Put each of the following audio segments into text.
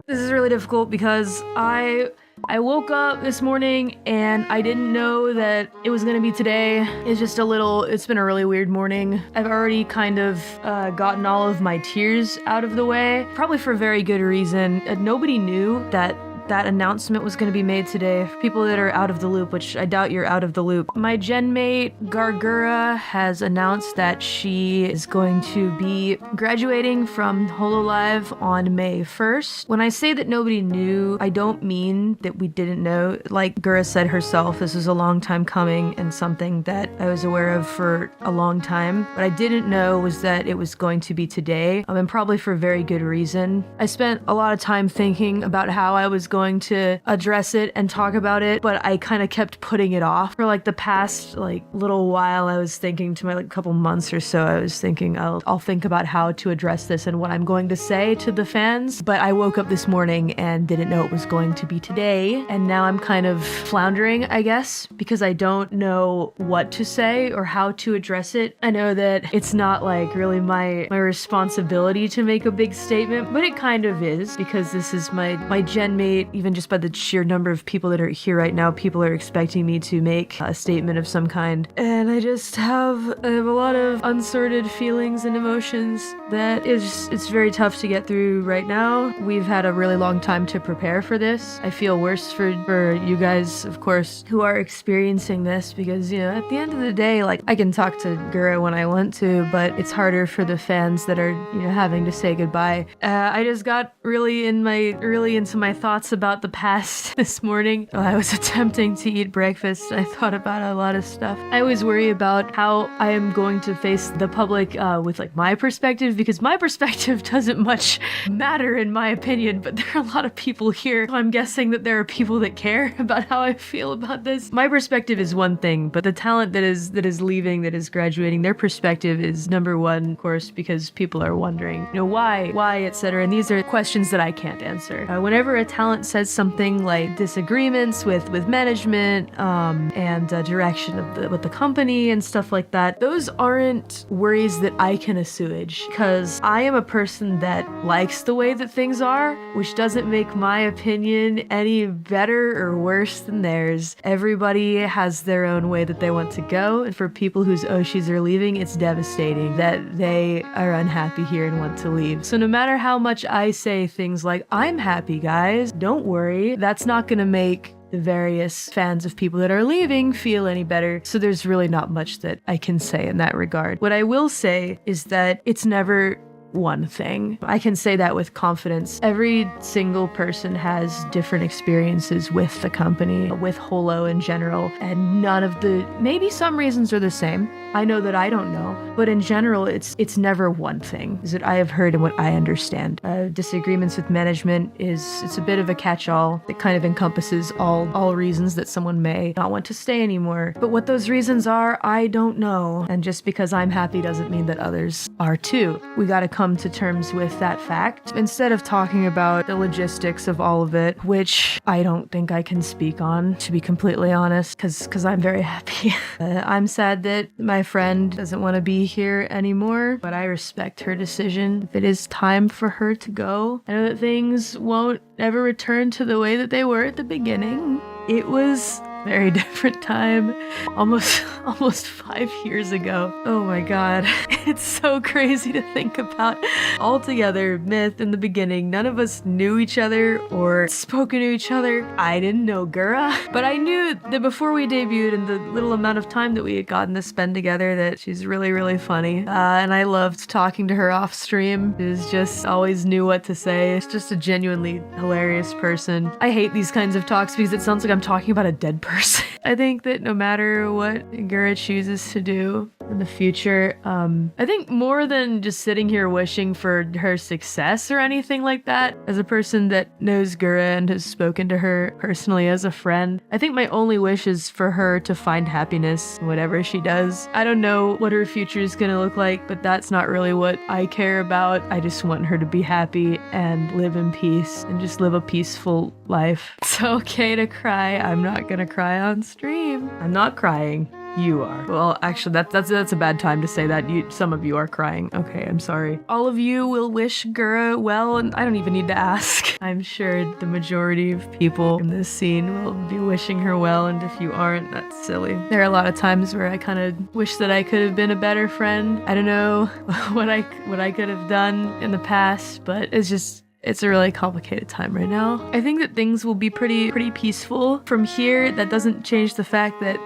This is really difficult because I woke up this morning and I didn't know that it was gonna be today. It's been a really weird morning. I've already kind of gotten all of my tears out of the way, probably for very good reason. Nobody knew that announcement was going to be made today. For people that are out of the loop, which I doubt you're out of the loop, my gen mate Gawr Gura has announced that she is going to be graduating from hololive on May 1st. When I say that nobody knew, I don't mean that we didn't know. Like Gura said herself, this was a long time coming and something that I was aware of for a long time. What I didn't know was that it was going to be today, and probably for very good reason. I spent a lot of time thinking about how I was going to address it and talk about it, but I kind of kept putting it off for like the past little while. I was thinking to my couple months or so, I was thinking I'll think about how to address this and what I'm going to say to the fans. But I woke up this morning and didn't know it was going to be today, and now I'm kind of floundering, I guess, because I don't know what to say or how to address it. I know that it's not like really my responsibility to make a big statement, but it kind of is, because this is my gen mate. Even just by the sheer number of people that are here right now, people are expecting me to make a statement of some kind. And I have a lot of unsorted feelings and emotions that it's very tough to get through right now. We've had a really long time to prepare for this. I feel worse for you guys, of course, who are experiencing this, because, at the end of the day, I can talk to Gura when I want to, but it's harder for the fans that are, having to say goodbye. I just got really into my thoughts about the past this morning. While I was attempting to eat breakfast, I thought about a lot of stuff. I always worry about how I am going to face the public with my perspective, because my perspective doesn't much matter in my opinion, but there are a lot of people here, so I'm guessing that there are people that care about how I feel about this. My perspective is one thing, but the talent that is leaving, that is graduating, their perspective is number one, of course, because people are wondering, why, etc. And these are questions that I can't answer. Whenever a talent says something like disagreements with management and direction with the company and stuff like that, those aren't worries that I can assuage, because I am a person that likes the way that things are, which doesn't make my opinion any better or worse than theirs. Everybody has their own way that they want to go, and for people whose Oshis are leaving, it's devastating that they are unhappy here and want to leave. So no matter how much I say things like, I'm happy guys, don't worry, that's not gonna make the various fans of people that are leaving feel any better. So there's really not much that I can say in that regard. What I will say is that it's never one thing. I can say that with confidence. Every single person has different experiences with the company, with Holo in general, and maybe some reasons are the same. I know that I don't know, but in general, it's never one thing, is what I have heard and what I understand. Disagreements with management it's a bit of a catch-all that kind of encompasses all reasons that someone may not want to stay anymore. But what those reasons are, I don't know. And just because I'm happy doesn't mean that others are too. We gotta come to terms with that fact, instead of talking about the logistics of all of it, which I don't think I can speak on, to be completely honest, because I'm very happy. I'm sad that my friend doesn't want to be here anymore, but I respect her decision. If it is time for her to go, I know that things won't ever return to the way that they were at the beginning. It was a very different time, almost 5 years ago. Oh my god, it's so crazy to think about. Altogether, myth in the beginning, none of us knew each other or spoken to each other. I didn't know Gura, but I knew that before we debuted, and the little amount of time that we had gotten to spend together, that she's really, really funny. And I loved talking to her off stream. She just always knew what to say. It's just a genuinely hilarious person. I hate these kinds of talks because it sounds like I'm talking about a dead person. I think that no matter what Gura chooses to do in the future, I think more than just sitting here wishing for her success or anything like that, as a person that knows Gura and has spoken to her personally as a friend, I think my only wish is for her to find happiness in whatever she does. I don't know what her future is gonna look like, but that's not really what I care about. I just want her to be happy and live in peace and just live a peaceful life. It's okay to cry. I'm not gonna cry on stream. I'm not crying. You are. Well, actually, that's a bad time to say that. Some of you are crying. Okay, I'm sorry. All of you will wish Gura well, and I don't even need to ask. I'm sure the majority of people in this scene will be wishing her well, and if you aren't, that's silly. There are a lot of times where I kind of wish that I could have been a better friend. I don't know what I could have done in the past, but it's a really complicated time right now. I think that things will be pretty peaceful from here. That doesn't change the fact that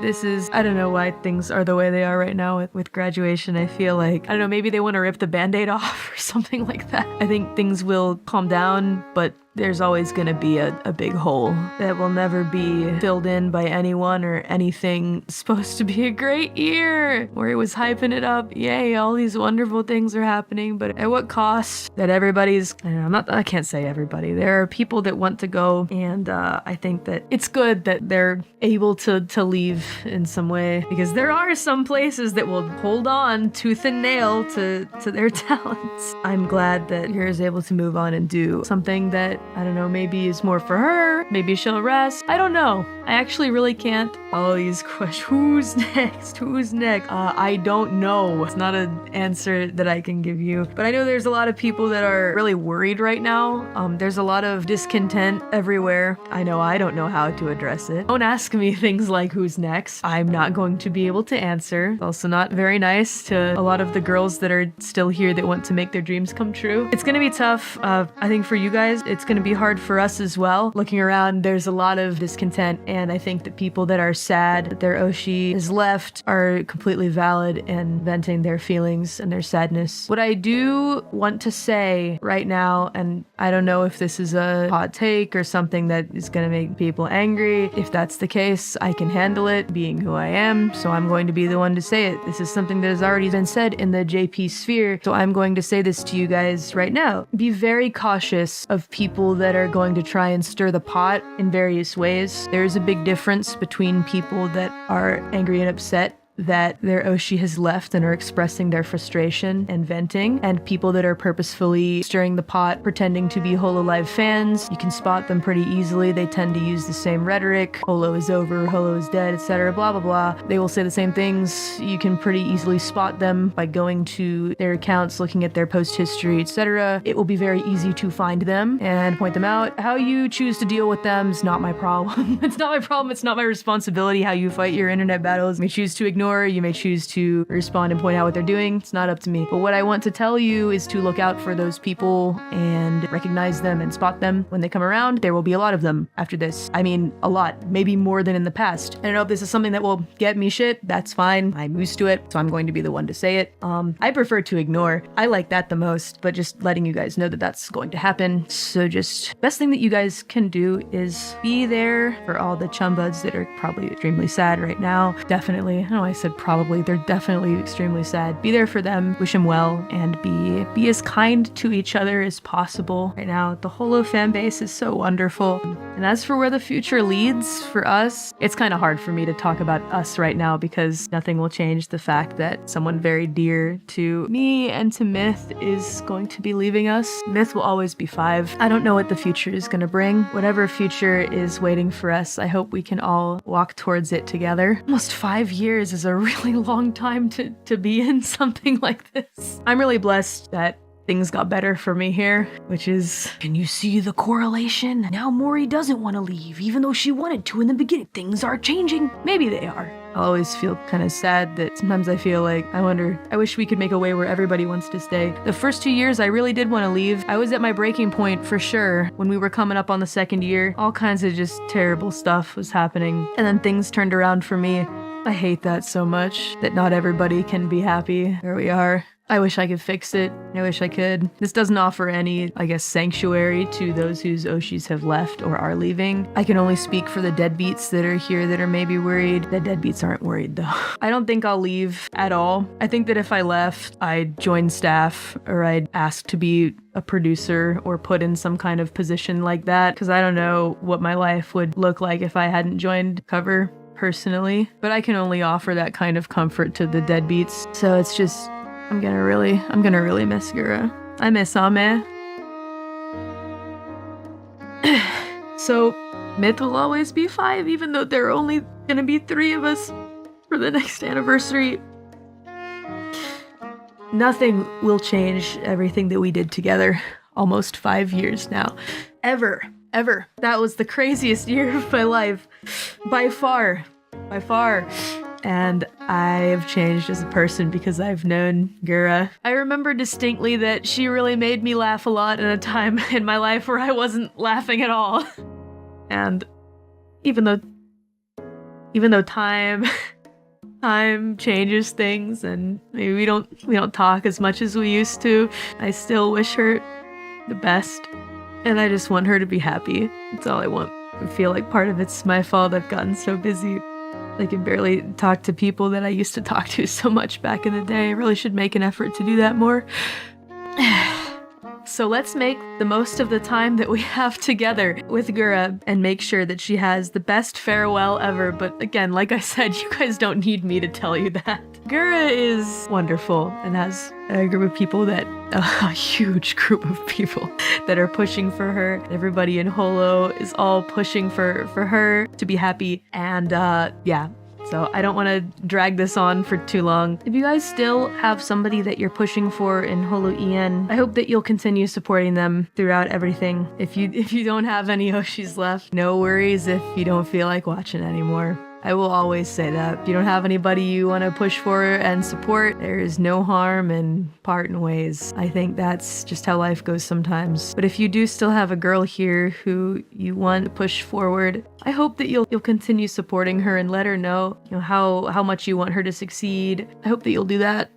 I don't know why things are the way they are right now with graduation. I feel like, I don't know, maybe they want to rip the band-aid off or something like that. I think things will calm down, but there's always going to be a big hole that will never be filled in by anyone or anything. It's supposed to be a great year where it was hyping it up. Yay, all these wonderful things are happening, but at what cost? That everybody's, I can't say everybody. There are people that want to go, and I think that it's good that they're able to leave in some way, because there are some places that will hold on tooth and nail to their talents. I'm glad that Gura is able to move on and do something that, I don't know, maybe is more for her, maybe she'll rest. I don't know. I actually really can't. All these questions. Who's next? Who's next? I don't know. It's not an answer that I can give you. But I know there's a lot of people that are really worried right now. There's a lot of discontent everywhere. I know I don't know how to address it. Don't ask me things like who's next. I'm not going to be able to answer. It's also not very nice to a lot of the girls that are still here that want to make their dreams come true. It's gonna be tough. I think for you guys, it's gonna be hard for us as well. Looking around, there's a lot of discontent, and I think that people that are sad that their Oshi is left are completely valid and venting their feelings and their sadness. What I do want to say right now, and I don't know if this is a hot take or something that is going to make people angry. If that's the case, I can handle it being who I am, so I'm going to be the one to say it. This is something that has already been said in the JP sphere, so I'm going to say this to you guys right now. Be very cautious of people that are going to try and stir the pot in various ways. There's a big difference between people that are angry and upset that their Oshi has left and are expressing their frustration and venting, and people that are purposefully stirring the pot, pretending to be hololive fans. You can spot them pretty easily. They tend to use the same rhetoric. Holo is over, holo is dead, etc. Blah, blah, blah. They will say the same things. You can pretty easily spot them by going to their accounts, looking at their post history, etc. It will be very easy to find them and point them out. How you choose to deal with them is not my problem. It's not my problem. It's not my responsibility how you fight your internet battles. You may choose to ignore, you may choose to respond and point out what they're doing. It's not up to me. But what I want to tell you is to look out for those people and recognize them and spot them when they come around. There will be a lot of them after this. I mean, a lot. Maybe more than in the past. I don't know if this is something that will get me shit. That's fine. I'm used to it, so I'm going to be the one to say it. I prefer to ignore. I like that the most, but just letting you guys know that that's going to happen. So just best thing that you guys can do is be there for all the chumbuds that are probably extremely sad right now. Definitely. I know I said probably. They're definitely extremely sad. Be there for them. Wish them well, and be as kind to each other as possible. Right now, the holo fan base is so wonderful. And as for where the future leads for us, it's kind of hard for me to talk about us right now because nothing will change the fact that someone very dear to me and to Myth is going to be leaving us. Myth will always be 5. I don't know what the future is going to bring. Whatever future is waiting for us, I hope we can all walk towards it together. Almost 5 years is a really long time to be in something like this. I'm really blessed that things got better for me here, which is, can you see the correlation? Now Mori doesn't want to leave, even though she wanted to in the beginning. Things are changing. Maybe they are. I'll always feel kind of sad that sometimes I feel like, I wish we could make a way where everybody wants to stay. The first 2 years, I really did want to leave. I was at my breaking point for sure. When we were coming up on the 2nd year, all kinds of just terrible stuff was happening. And then things turned around for me. I hate that so much, that not everybody can be happy where we are. I wish I could fix it. I wish I could. This doesn't offer any, I guess, sanctuary to those whose Oshis have left or are leaving. I can only speak for the deadbeats that are here that are maybe worried. The deadbeats aren't worried though. I don't think I'll leave at all. I think that if I left, I'd join staff or I'd ask to be a producer or put in some kind of position like that, because I don't know what my life would look like if I hadn't joined cover personally. But I can only offer that kind of comfort to the deadbeats. So it's just, I'm gonna really miss Gura. I miss Ame. So Myth will always be 5, even though there are only gonna be 3 of us. for the next anniversary. Nothing will change everything that we did together. Almost 5 years now. Ever. That was the craziest year of my life. By far. And I've changed as a person because I've known Gura. I remember distinctly that she really made me laugh a lot in a time in my life where I wasn't laughing at all. And even though time changes things and maybe we don't talk as much as we used to, I still wish her the best. And I just want her to be happy. That's all I want. I feel like part of it's my fault. I've gotten so busy. I can barely talk to people that I used to talk to so much back in the day. I really should make an effort to do that more. So let's make the most of the time that we have together with Gura and make sure that she has the best farewell ever. But again, like I said, you guys don't need me to tell you that. Gura is wonderful and has a group of people a huge group of people that are pushing for her. Everybody in Holo is all pushing for her to be happy. And yeah. So I don't want to drag this on for too long. If you guys still have somebody that you're pushing for in hololive-EN, I hope that you'll continue supporting them throughout everything. If you don't have any Hoshis left, no worries if you don't feel like watching anymore. I will always say that. If you don't have anybody you want to push for and support, there is no harm in parting ways. I think that's just how life goes sometimes. But if you do still have a girl here who you want to push forward, I hope that you'll continue supporting her and let her know, how much you want her to succeed. I hope that you'll do that.